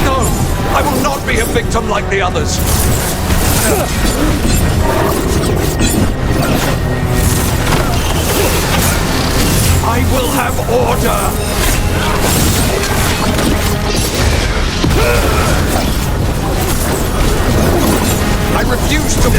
No! I will not be a victim like the others! I will have order! I refuse to...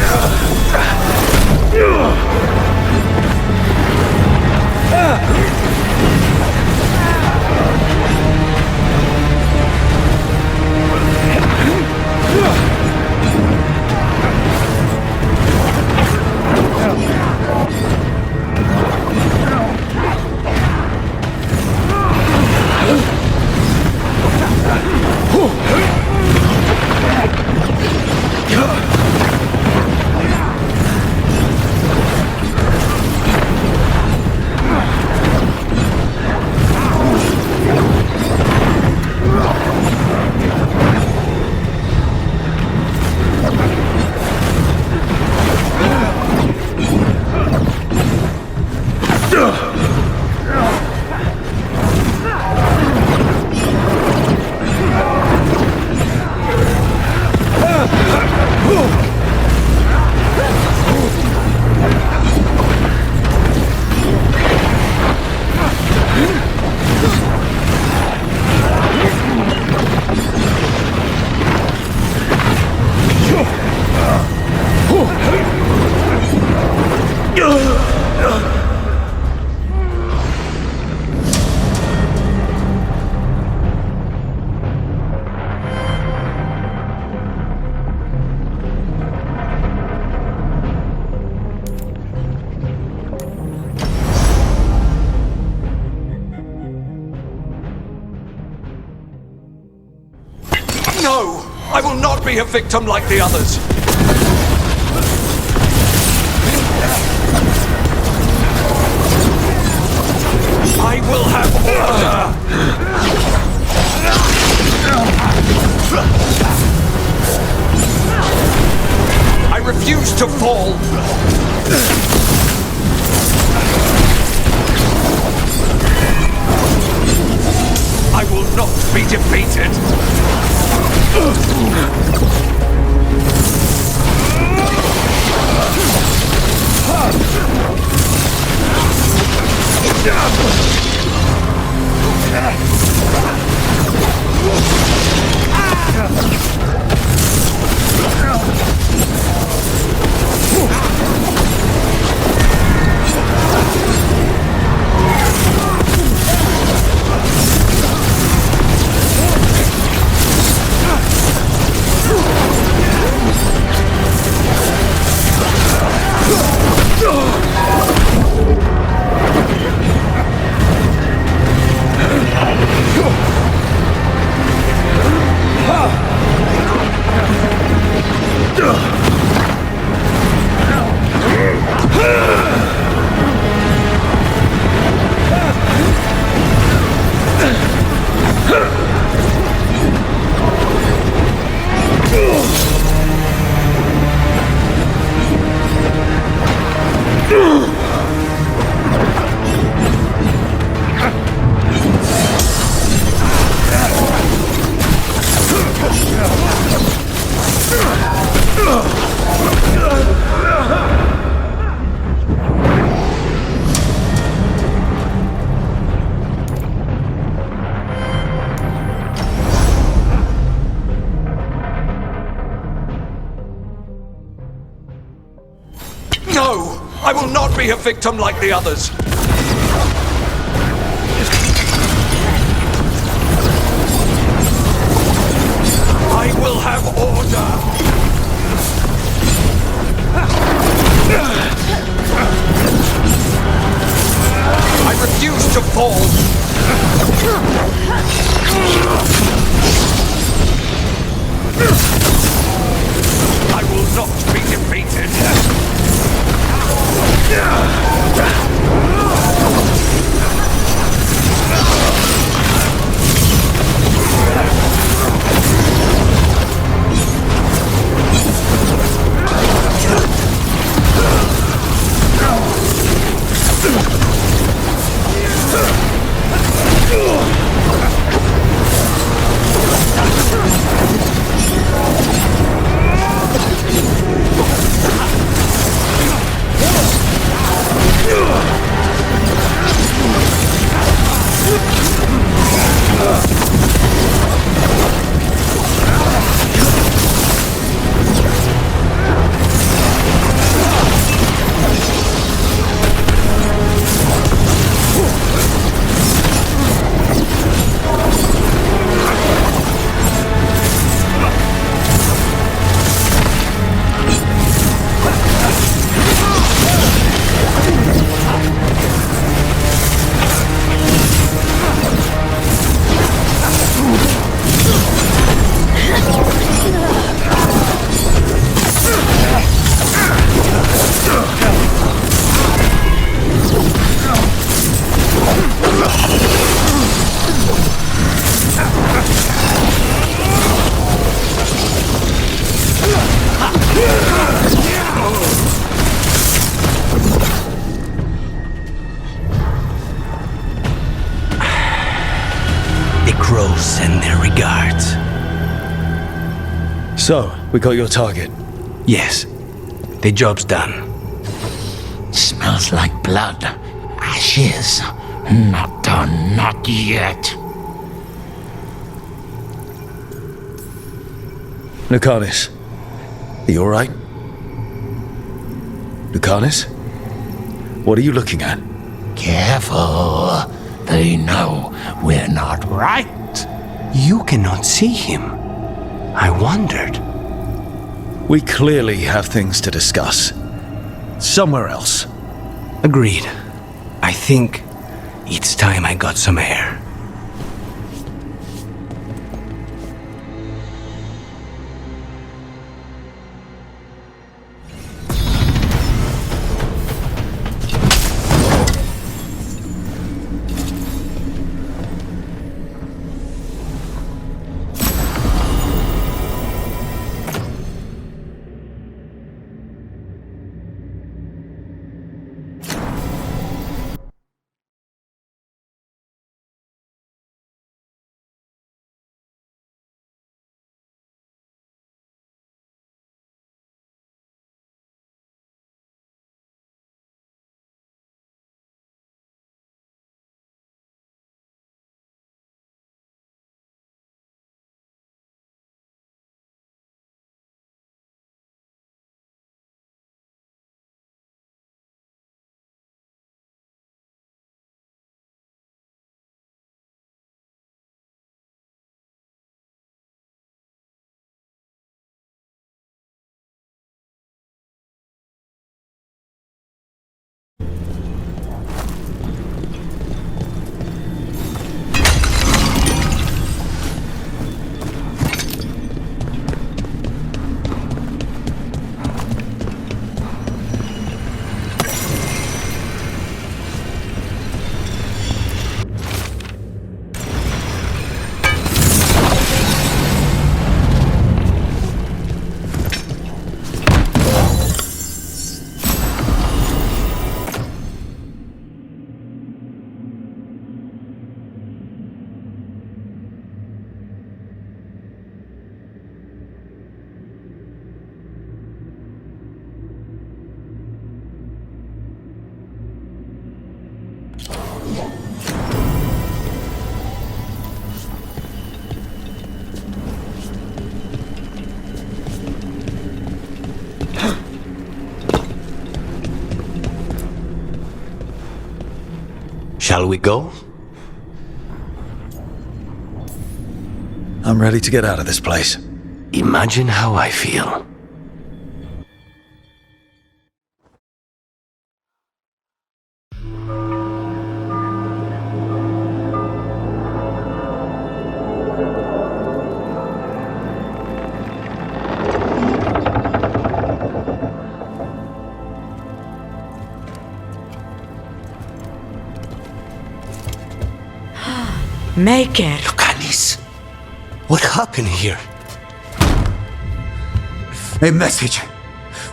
No! I will not be a victim like the others! I will have order! I refuse to fall! I will not be defeated! No! I will not be a victim like the others! I will have order! I refuse to fall! I will not be defeated! bros send their regards. So, we got your target. Yes, the job's done. Smells like blood. Ashes. Not done, not yet. Lucanus, are you alright? Lucanus? What are you looking at? Careful. They know we're not right. You cannot see him. I wondered. We clearly have things to discuss. Somewhere else. Agreed. I think it's time I got some air. Shall we go? I'm ready to get out of this place. Imagine how I feel. Maker. Lucanus, what happened here? A message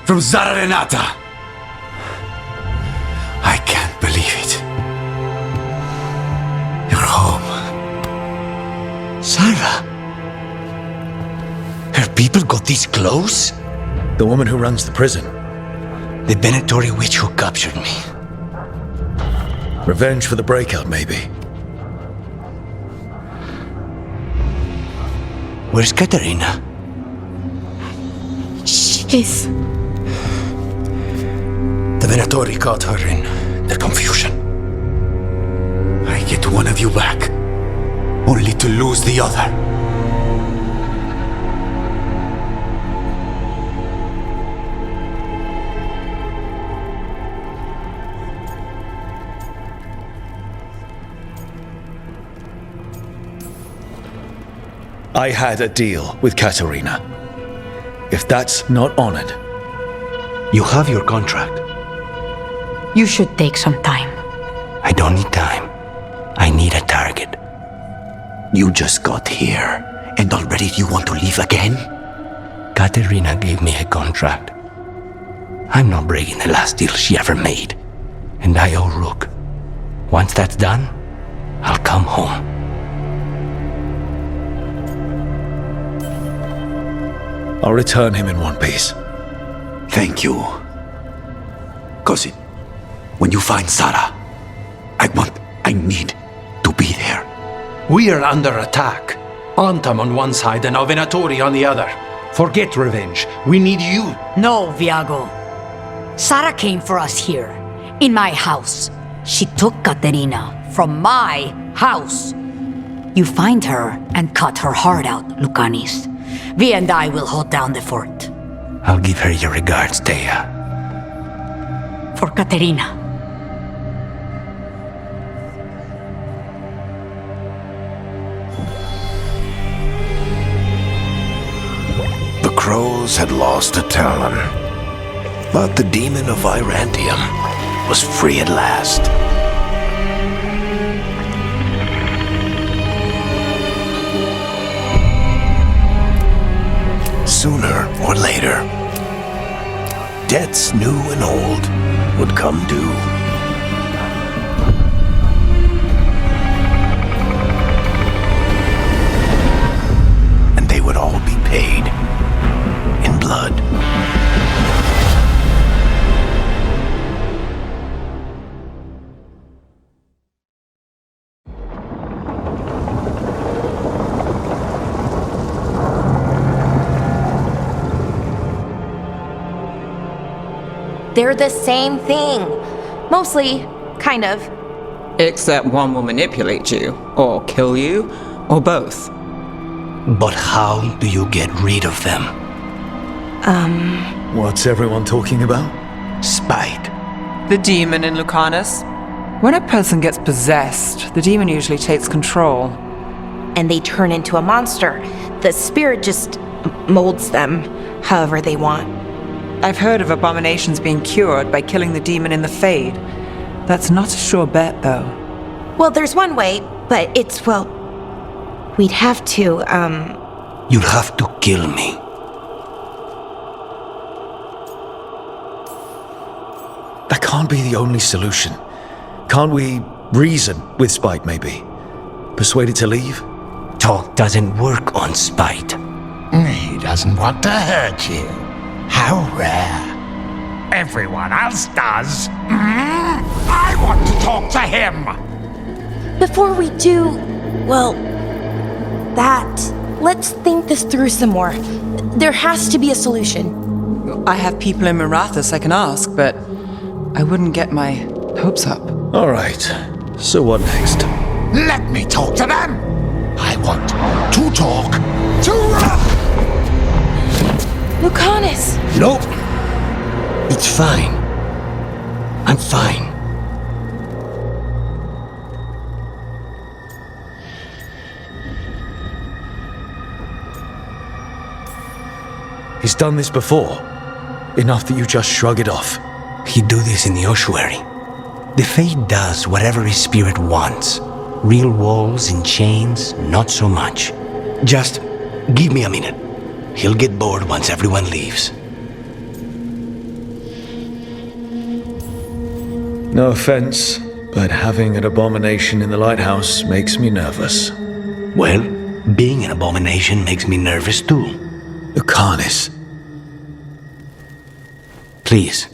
from Zara Renata. I can't believe it. You're home. Sarah? Her people got this close? The woman who runs the prison. The Venatori witch who captured me. Revenge for the breakout, maybe. Where's Katerina? She's... The Venatori caught her in their confusion. I get one of you back, only to lose the other. I had a deal with Katerina. If that's not honored... You have your contract. You should take some time. I don't need time. I need a target. You just got here, and already you want to leave again? Katerina gave me a contract. I'm not breaking the last deal she ever made. And I owe Rook. Once that's done, I'll come home. I'll return him in one piece. Thank you. Cousin, when you find Sarah, I need to be there. We are under attack. Antam on one side and Avenatori on the other. Forget revenge. We need you. No, Viago. Sarah came for us here, in my house. She took Caterina from my house. You find her and cut her heart out, Lucanis. Vi and I will hold down the fort. I'll give her your regards, Thea. For Caterina. The crows had lost a talon, but the demon of Irantium was free at last. Sooner or later, debts new and old would come due. And they would all be paid in blood. They're the same thing. Mostly, kind of. Except one will manipulate you, or kill you, or both. But how do you get rid of them? What's everyone talking about? Spite. The demon in Lucanus. When a person gets possessed, the demon usually takes control. And they turn into a monster. The spirit just molds them however they want. I've heard of abominations being cured by killing the demon in the Fade. That's not a sure bet, though. Well, there's one way, but it's, well, we'd have to, You'll have to kill me. That can't be the only solution. Can't we reason with Spite, maybe? Persuade it to leave? Talk doesn't work on spite. He doesn't want to hurt you. How rare. Everyone else does. I want to talk to him. before we do, well, let's think this through some more. There has to be a solution. I have people in Marathas I can ask, but I wouldn't get my hopes up. All right. So what next? Let me talk to them. I want to talk to Rook. Lucanus! Nope. It's fine. I'm fine. He's done this before. Enough that you just shrug it off. He'd do this in the ossuary. The Fate does whatever his spirit wants. Real walls and chains, not so much. Just give me a minute. He'll get bored once everyone leaves. No offense, but having an abomination in the lighthouse makes me nervous. Well, being an abomination makes me nervous too. Lucanus. Please.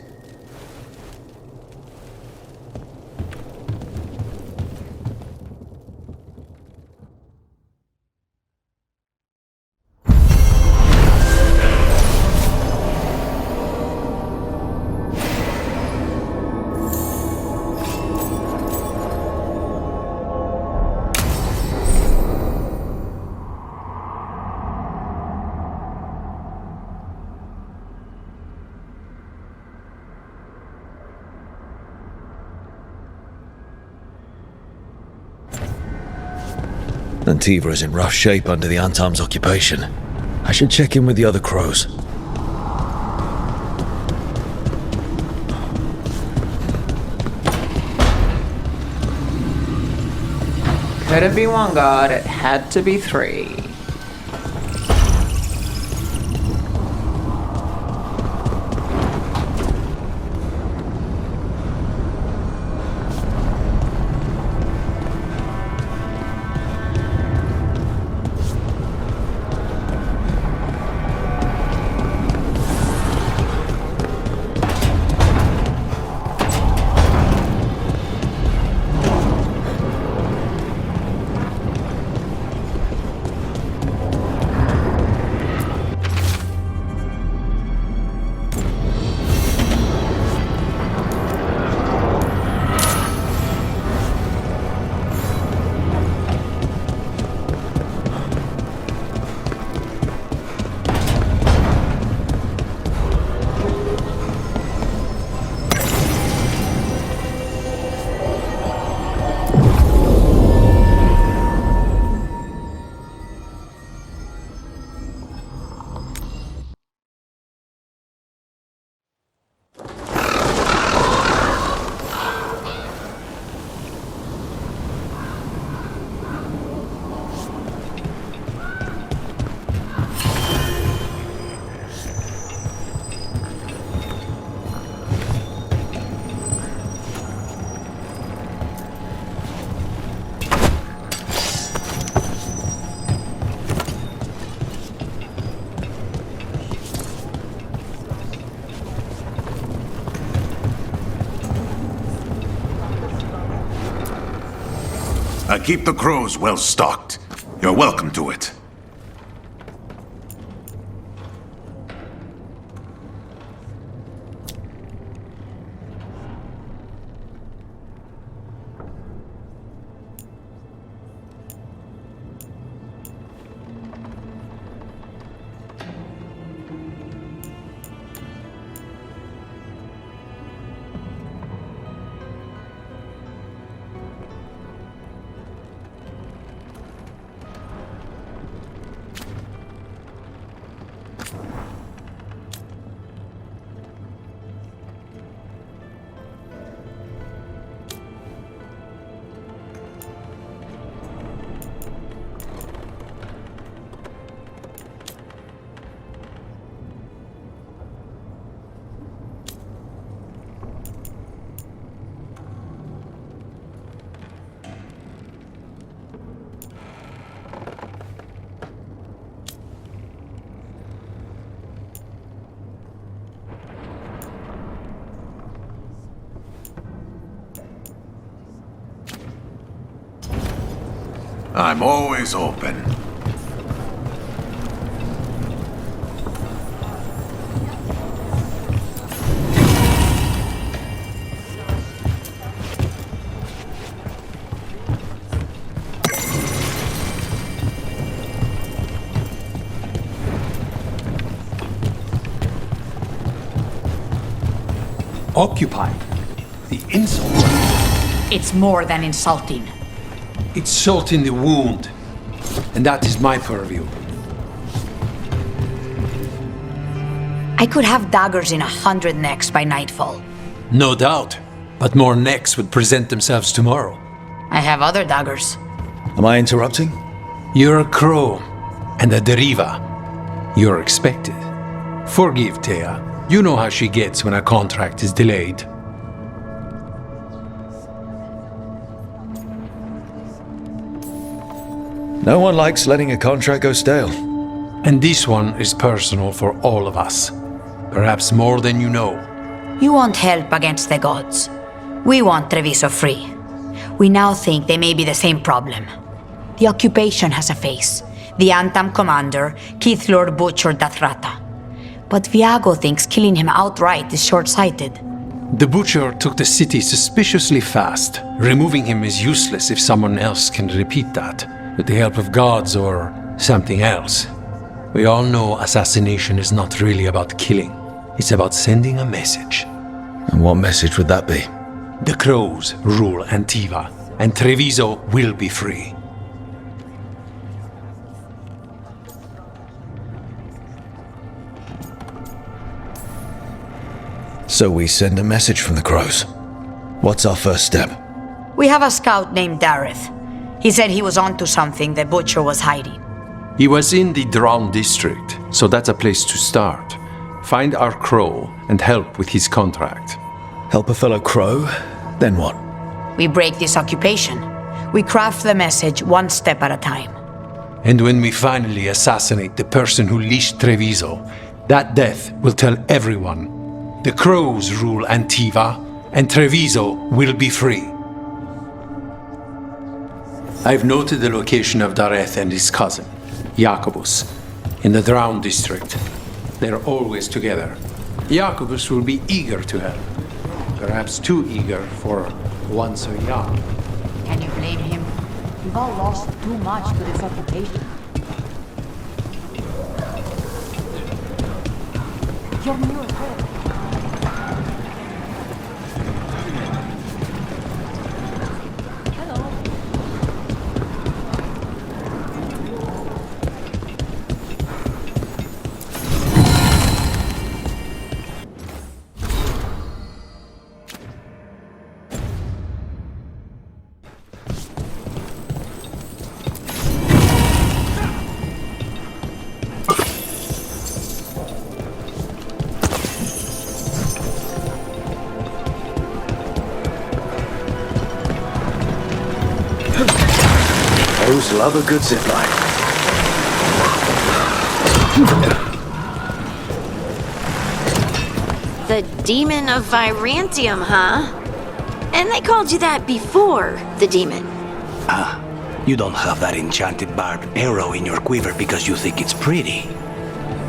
Antiva is in rough shape under the Antam's occupation. I should check in with the other crows. Couldn't be one god, it had to be three. I keep the crows well stocked. You're welcome to it. I'm always open. Occupy. The insult. It's more than insulting. It's salt in the wound. And that is my purview. I could have daggers in 100 necks by nightfall. No doubt. But more necks would present themselves tomorrow. I have other daggers. Am I interrupting? You're a crow. And a deriva. You're expected. Forgive Thea. You know how she gets when a contract is delayed. No one likes letting a contract go stale. And this one is personal for all of us. Perhaps more than you know. You want help against the gods. We want Treviso free. We now think they may be the same problem. The occupation has a face. The Antam commander, Keith Lord butchered Dathrata. But Viago thinks killing him outright is short-sighted. The butcher took the city suspiciously fast. Removing him is useless if someone else can repeat that, with the help of gods or something else. We all know assassination is not really about killing. It's about sending a message. And what message would that be? The crows rule Antiva, and Treviso will be free. So we send a message from the crows. What's our first step? We have a scout named Dareth. He said he was onto something the butcher was hiding. He was in the Drown district, so that's a place to start. Find our crow and help with his contract. Help a fellow crow? Then what? We break this occupation. We craft the message one step at a time. And when we finally assassinate the person who leashed Treviso, that death will tell everyone. The crows rule Antiva, and Treviso will be free. I've noted the location of Dareth and his cousin, Jacobus, in the Drown district. They're always together. Jacobus will be eager to help. Perhaps too eager for one so young. Can you blame him? We've all lost too much to this occupation. You're near her. Crows love a good zipline. The Demon of Virantium, huh? And they called you that before, the demon. You don't have that enchanted barbed arrow in your quiver because you think it's pretty.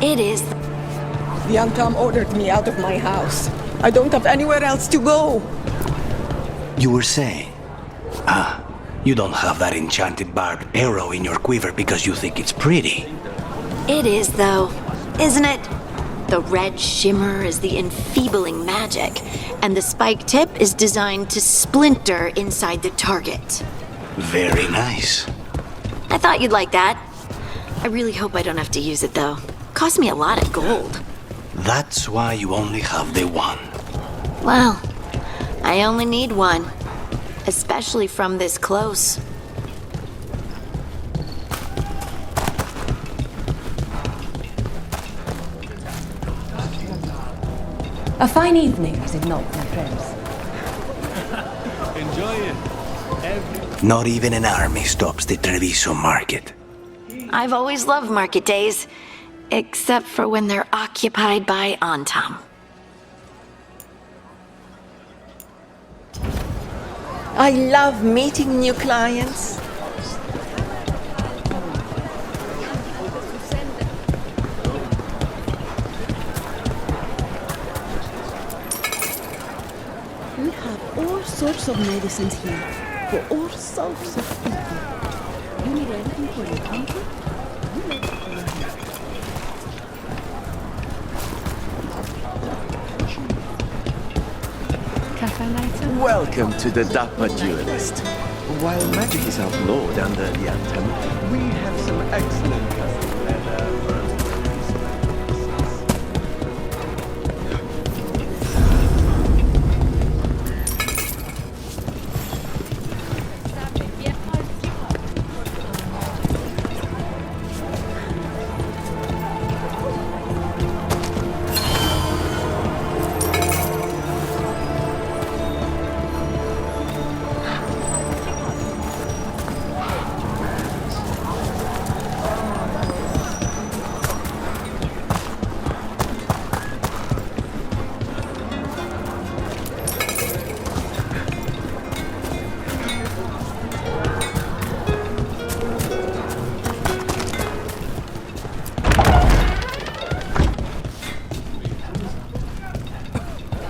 It is. The Antam ordered me out of my house. I don't have anywhere else to go. You were saying? You don't have that enchanted barbed arrow in your quiver because you think it's pretty. It is, though, isn't it? The red shimmer is the enfeebling magic, and the spike tip is designed to splinter inside the target. Very nice. I thought you'd like that. I really hope I don't have to use it, though. Cost me a lot of gold. That's why you only have the one. Well, I only need one. Especially from this close. A fine evening, is it not, my friends? Enjoy it. Not even an army stops the Treviso market. I've always loved market days, except for when they're occupied by Antam. I love meeting new clients. We have all sorts of medicines here for all sorts of people. You need anything for your country? You let it go ahead. Welcome to the Dapper Duelist. While magic is outlawed under the Anthem, we have some excellent custom leather.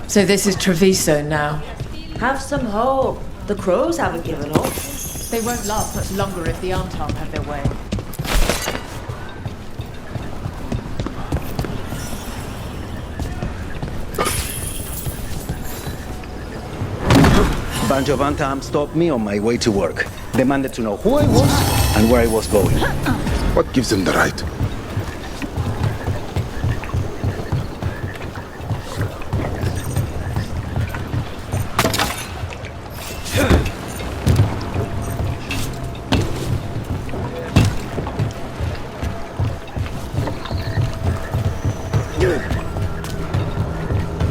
So this is Treviso now. Have some hope. The crows haven't given up. They won't last much longer if the Antam have their way. Bunch of Antam stopped me on my way to work. Demanded to know who I was and where I was going. What gives them the right?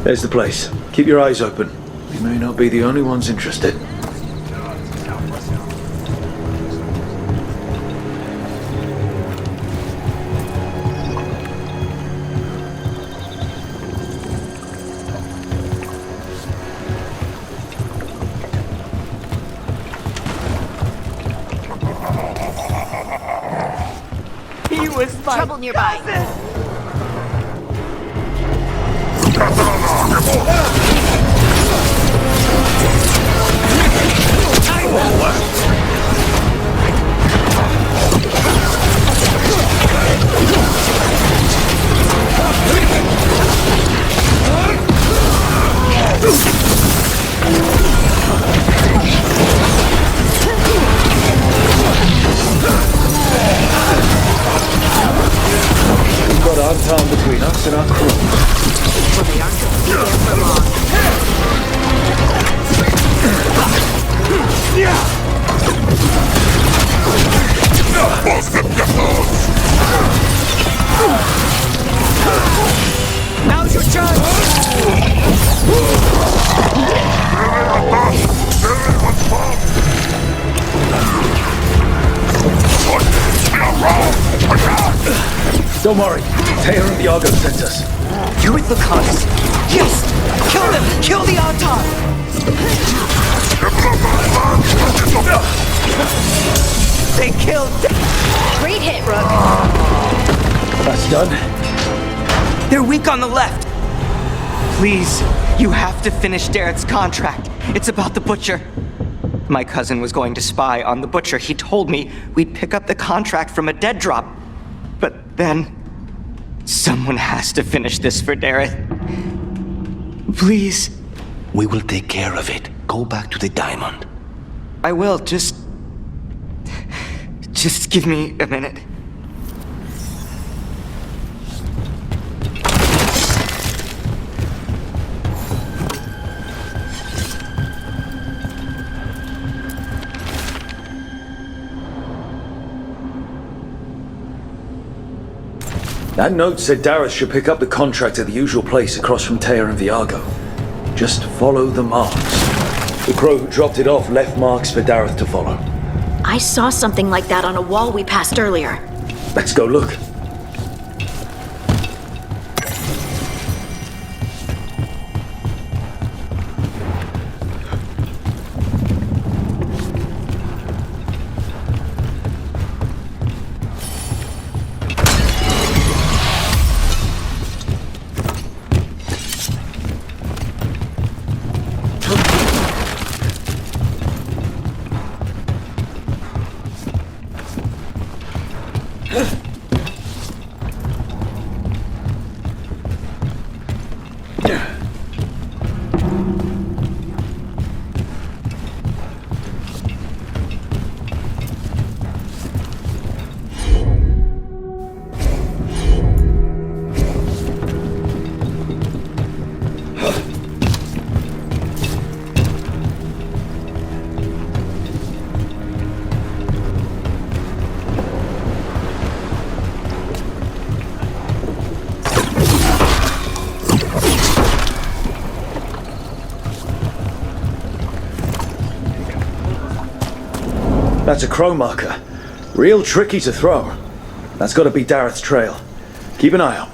There's the place. Keep your eyes open. We may not be the only ones interested. He was my Trouble nearby. We've got our time between us and our crew. Well, they aren't going to be there for long. Now's your Don't worry. Taya and Diago sent us. You're with the cons. Yes! Kill them! Kill the Antam! killed. Great hit, Rook. That's done. They're weak on the left. Please, you have to finish Dareth's contract. It's about the butcher. My cousin was going to spy on the butcher. He told me we'd pick up the contract from a dead drop. But then, someone has to finish this for Dareth. Please. We will take care of it. Go back to the diamond. I will, just give me a minute. That note said Dareth should pick up the contract at the usual place across from Teir and Viago. Just follow the marks. The crow who dropped it off left marks for Dareth to follow. I saw something like that on a wall we passed earlier. Let's go look. That's a crow marker. Real tricky to throw. That's got to be Dareth's trail. Keep an eye out.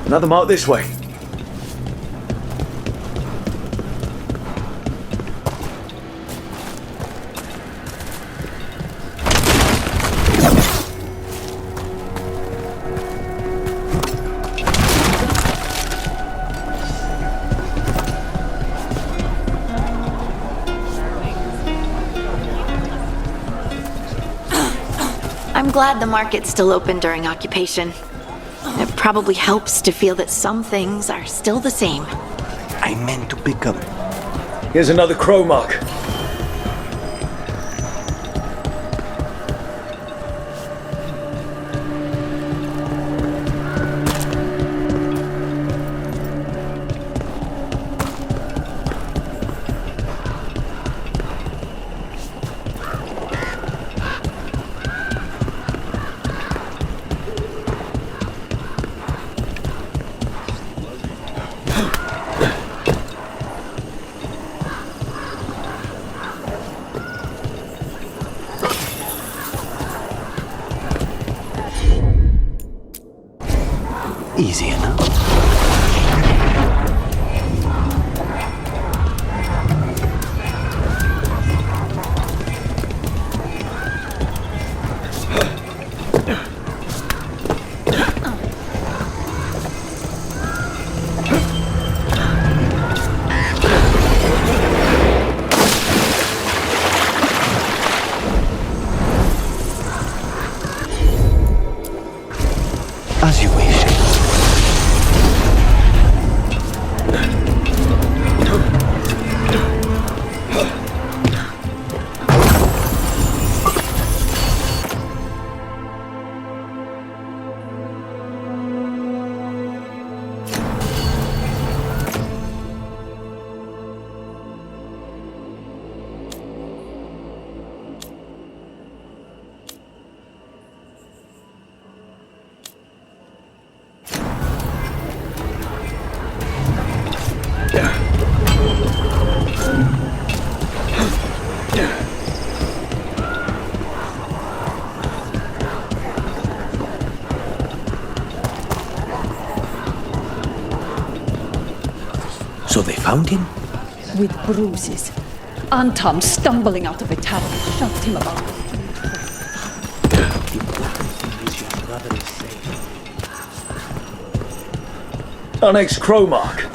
Another mark this way. I'm glad the market's still open during occupation. It probably helps to feel that some things are still the same. I meant to pick up. Here's another crow mark. Easy enough. As you wish. So they found him? With bruises. Antam, stumbling out of a tower, shoved him about. Our next crow mark.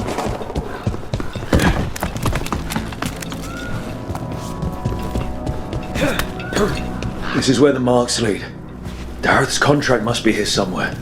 This is where the marks lead. Dareth's contract must be here somewhere.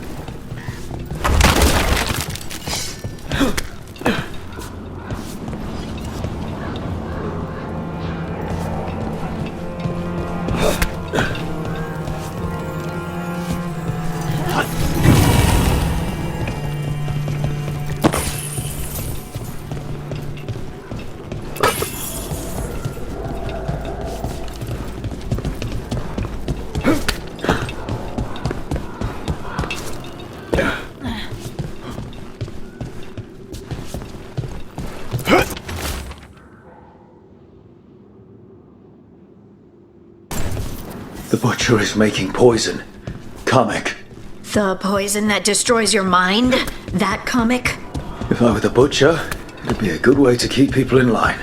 The butcher is making poison. Comic. The poison that destroys your mind? That comic? If I were the butcher, it'd be a good way to keep people in line.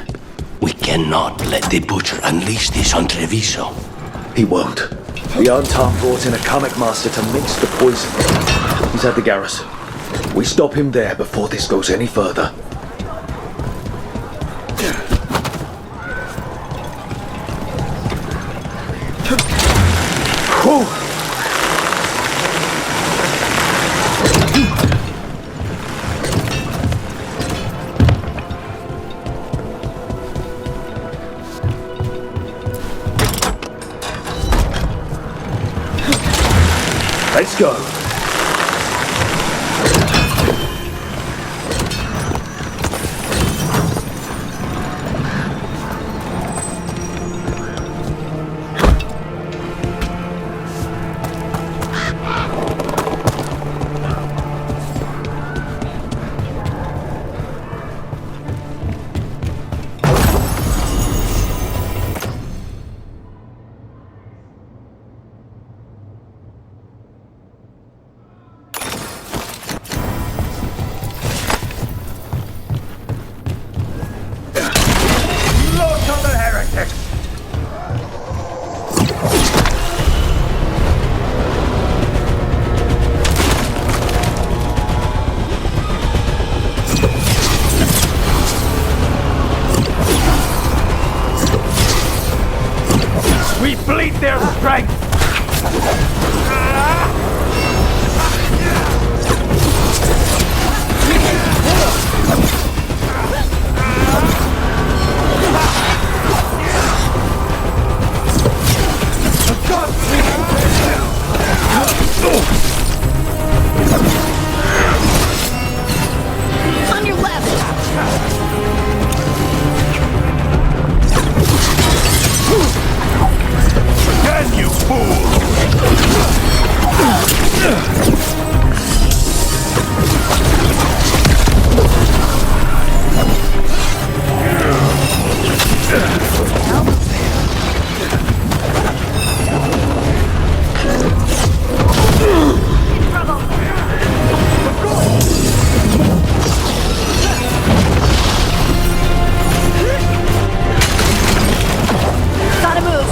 We cannot let the butcher unleash this on Treviso. He won't. The Antam brought in a comic master to mix the poison. He's at the garrison. We stop him there before this goes any further. Let's go. Gotta move.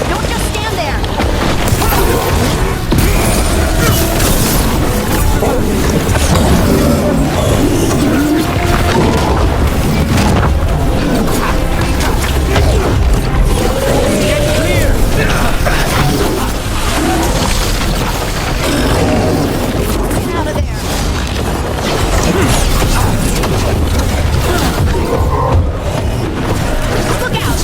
Don't just stand there. Get out of there. Look out!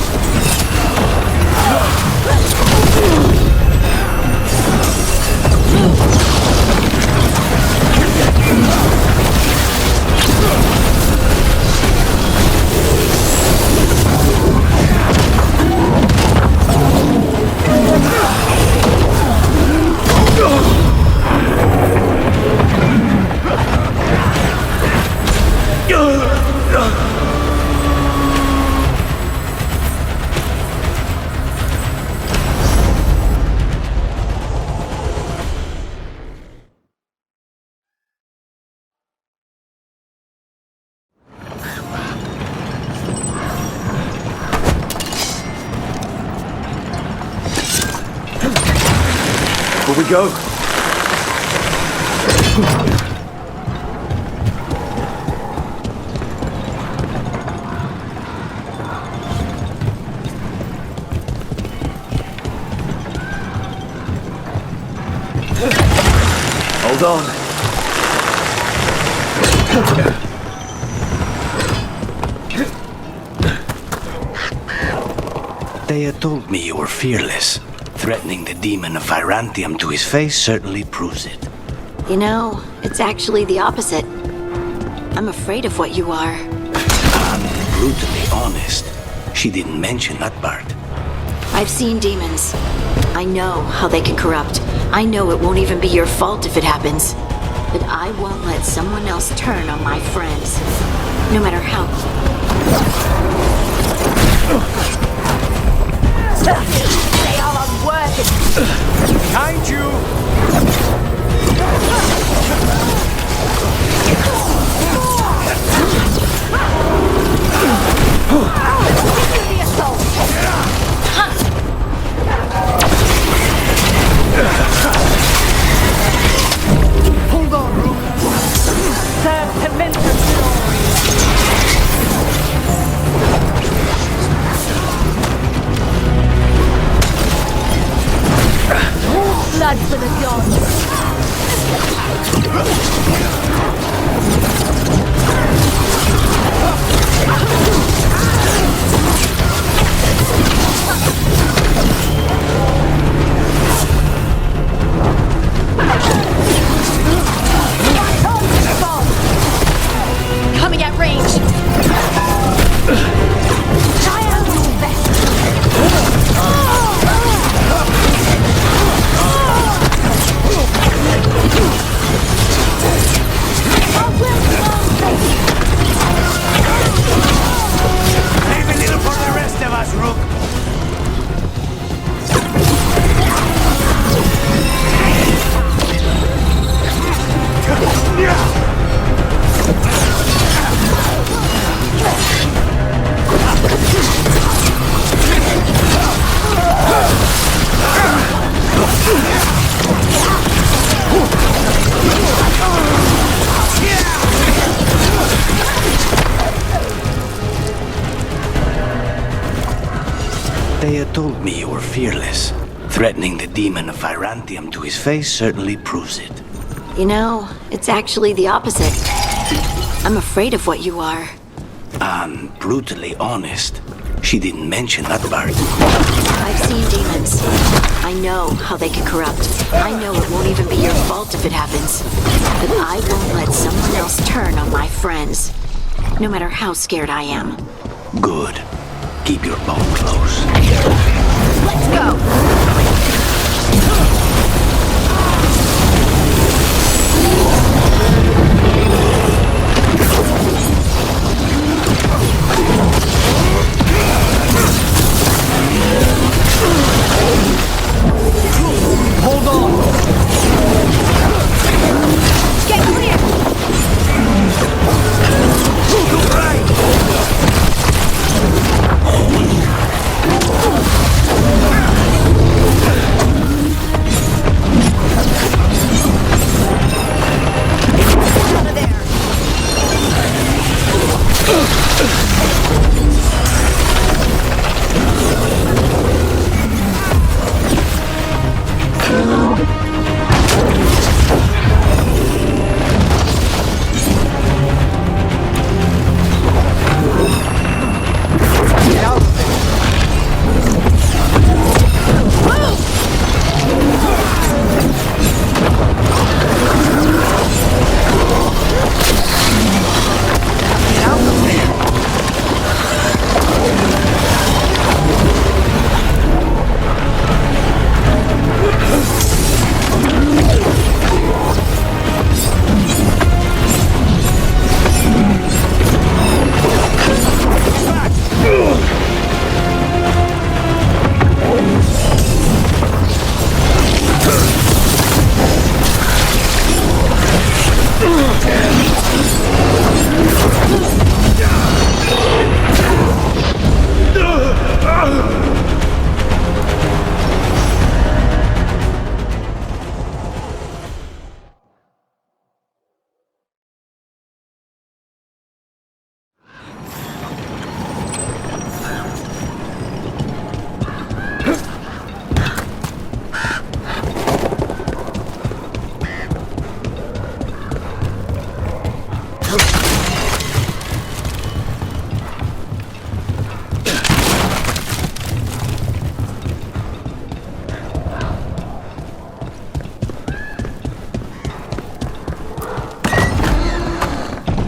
Will we go? Hold on. Thea told me you were fearless. Threatening the demon of Virantium to his face certainly proves it. You know, it's actually the opposite. I'm afraid of what you are. I'm brutally honest. She didn't mention that part. I've seen demons. I know how they can corrupt. I know it won't even be your fault if it happens. But I won't let someone else turn on my friends. No matter how... They are unworthy. Behind you! The assault. Hold on, Rook. Serve tremendous glory. Blood for the gods. Coming at range! I am your best. Leave a little for the rest of us, Rook. Thea told me you were fearless. Threatening the demon of Virantium to his face certainly proves it. You know, it's actually the opposite. I'm afraid of what you are. I'm brutally honest. She didn't mention that part. I've seen demons. I know how they can corrupt. I know it won't even be your fault if it happens. But I won't let someone else turn on my friends. No matter how scared I am. Good. Keep your bow close. Let's go! Hold on! Get clear!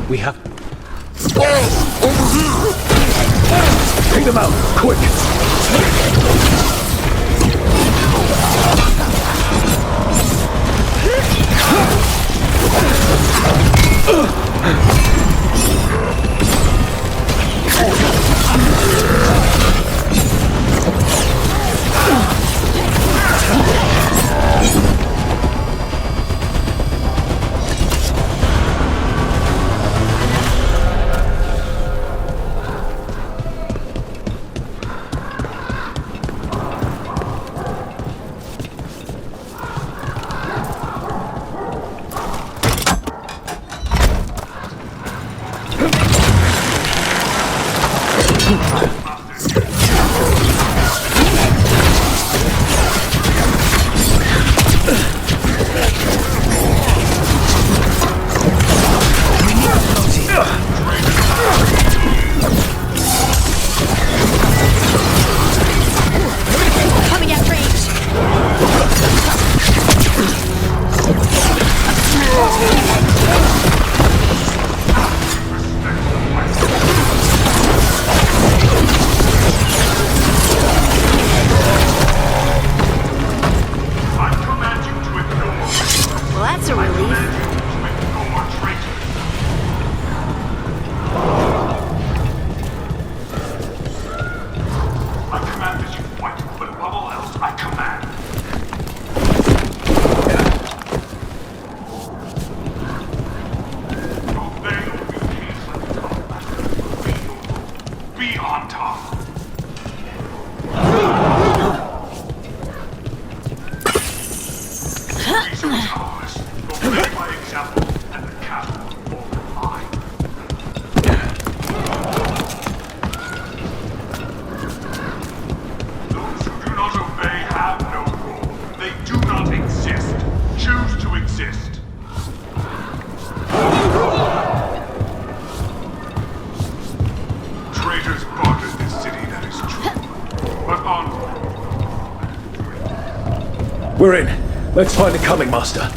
We have... Take them out, quick! Coming at range! Well, that's a relief. We're in. Let's find the coming master.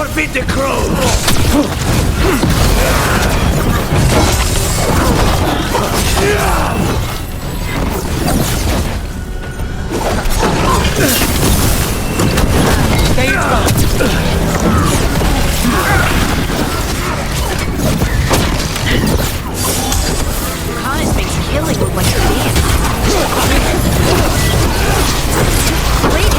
Forbid the crows! Khan's makes killing look like a dance. Wait,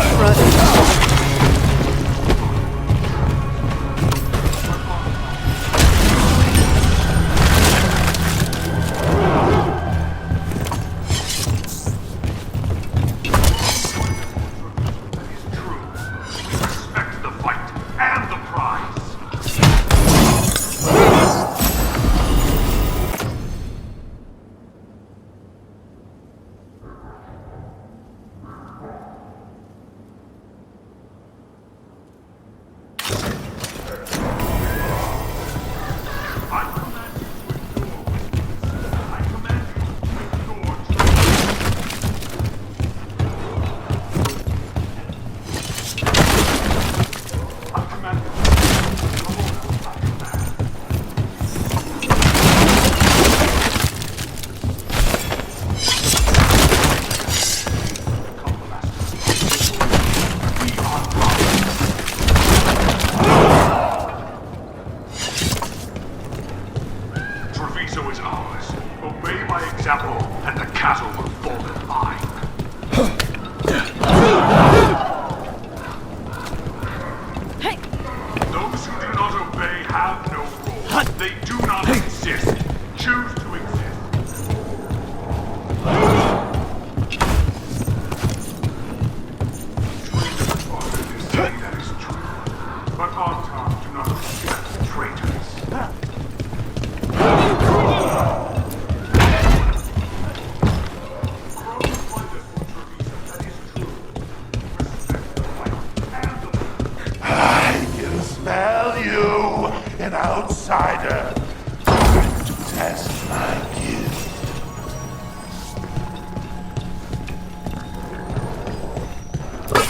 Treviso is ours. Obey my example, and the castle will fall in line. Those who do not obey have no role. They do not exist. Choose to exist. Traitors say that is true. But Artar do not accept traitors. An outsider trying to test my gift.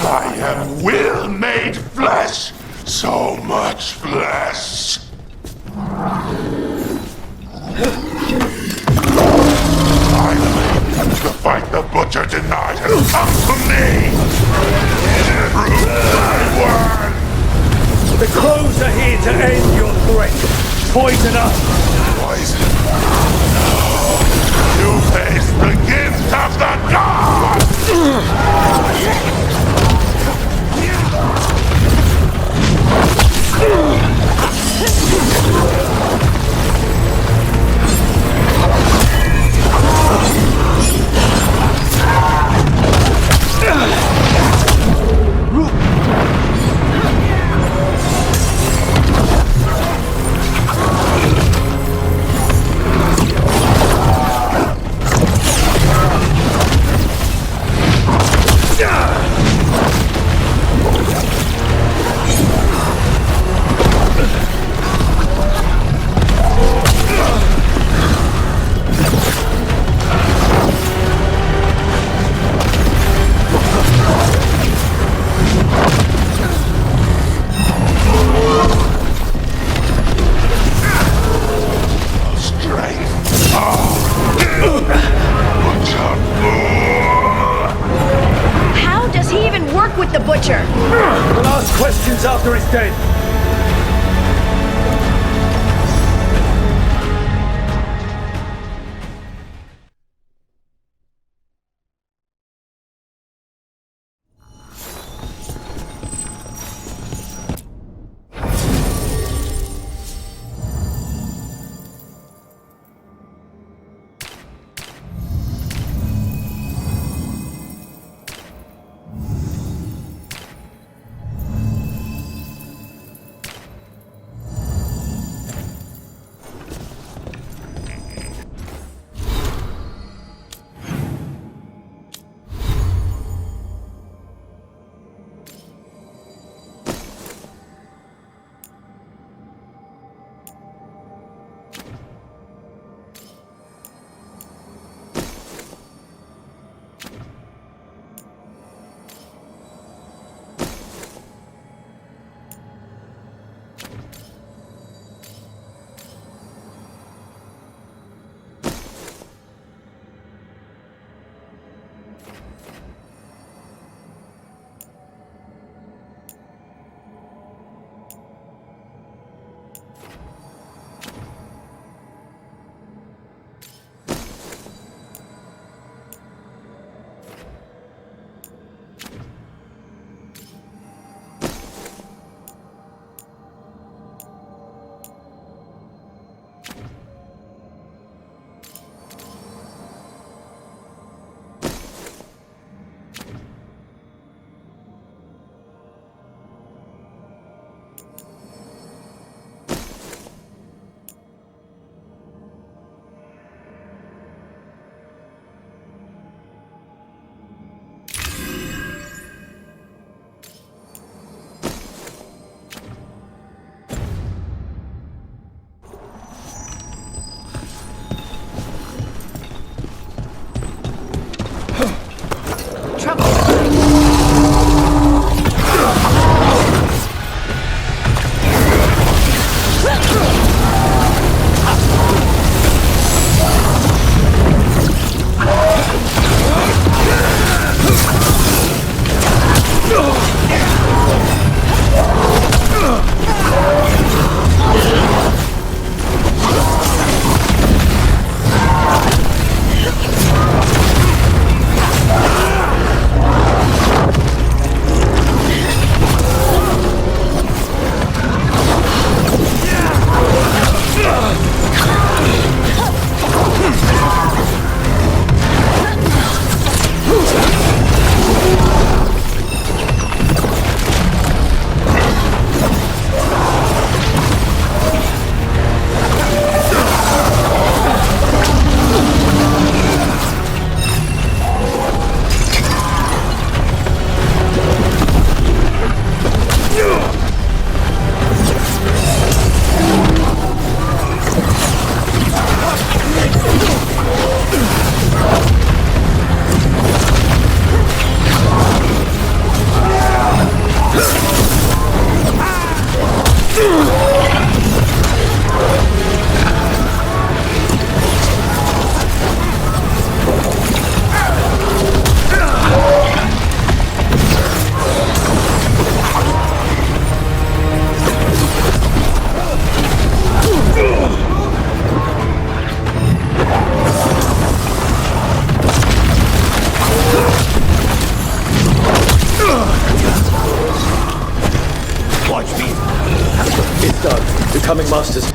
I am will made flesh, so much flesh. Finally, the fight the butcher denied has come to me. Prove my word. The crows are here to end your threat. Poison us. Poison? No. You face the gift of the gods! How does he even work with the butcher? We'll ask questions after he's dead. becoming masters.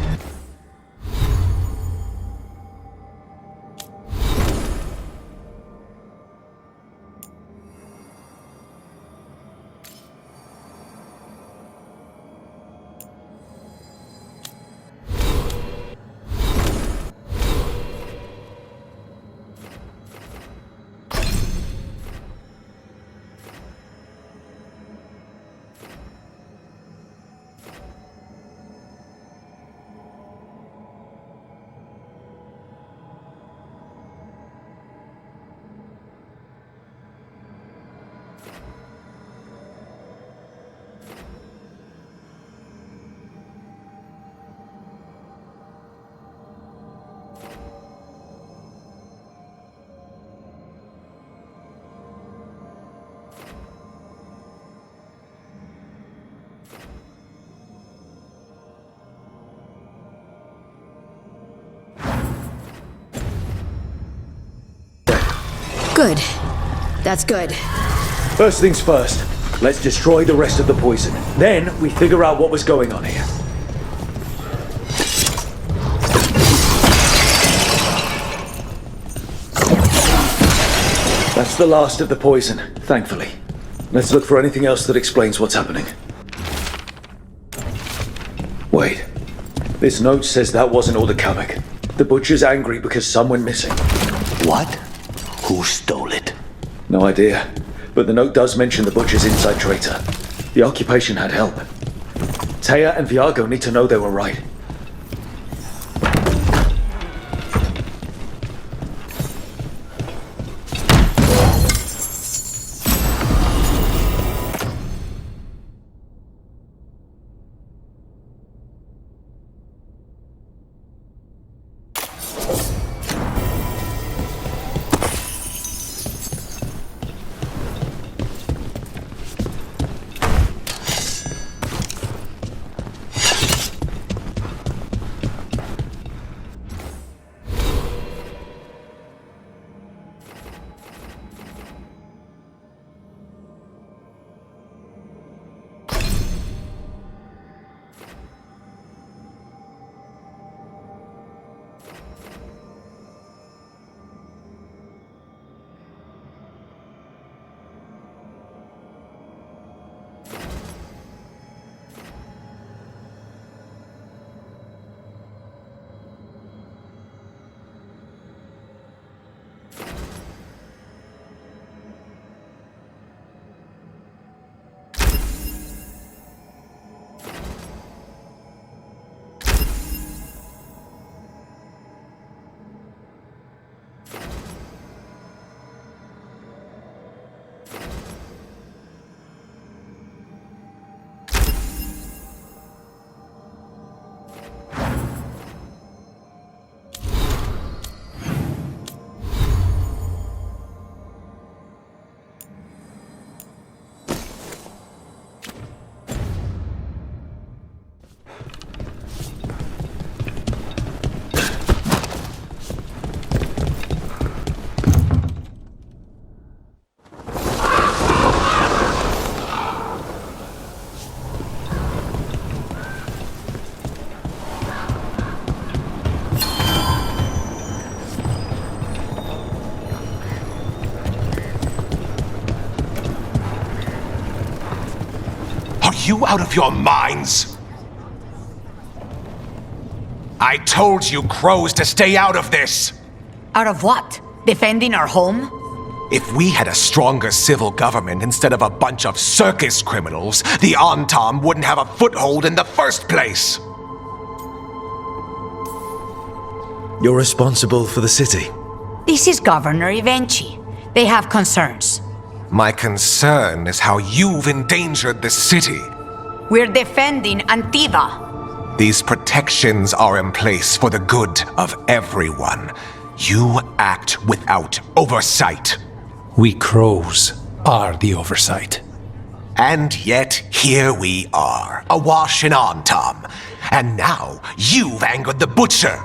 Good. That's good. First things first, let's destroy the rest of the poison. Then we figure out what was going on here. That's the last of the poison, thankfully. Let's look for anything else that explains what's happening. Wait. This note says that wasn't all the Kavik. The butcher's angry because some went missing. What? Who stole it? No idea. But the note does mention the butcher's inside traitor. The occupation had help. Taya and Viago need to know they were right. You out of your minds? I told you crows to stay out of this! Out of what? Defending our home? If we had a stronger civil government instead of a bunch of circus criminals, the Antam wouldn't have a foothold in the first place! You're responsible for the city. This is Governor Evenchi. They have concerns. My concern is how you've endangered the city. We're defending Antiva. These protections are in place for the good of everyone. You act without oversight. We crows are the oversight. And yet, here we are, awash in Antam. And now, you've angered the butcher.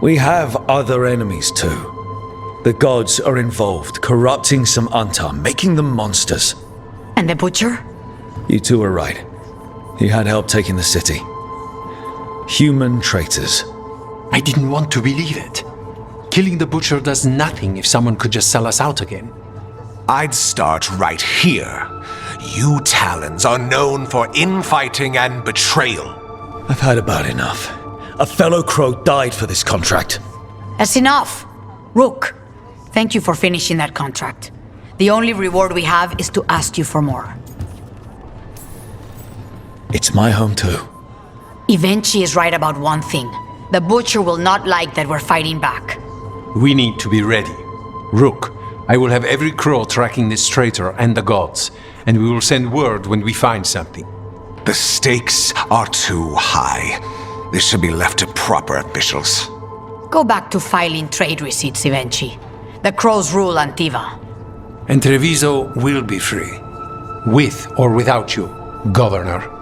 We have other enemies too. The gods are involved, corrupting some Antam, making them monsters. And the butcher? You two are right. He had help taking the city. Human traitors. I didn't want to believe it. Killing the butcher does nothing if someone could just sell us out again. I'd start right here. You Talons are known for infighting and betrayal. I've had about enough. A fellow crow died for this contract. That's enough. Rook, thank you for finishing that contract. The only reward we have is to ask you for more. It's my home too. Evenchi is right about one thing. The butcher will not like that we're fighting back. We need to be ready. Rook, I will have every crow tracking this traitor and the gods, and we will send word when we find something. The stakes are too high. This should be left to proper officials. Go back to filing trade receipts, Evenchi. The crows rule Antiva. And Treviso will be free. With or without you, Governor.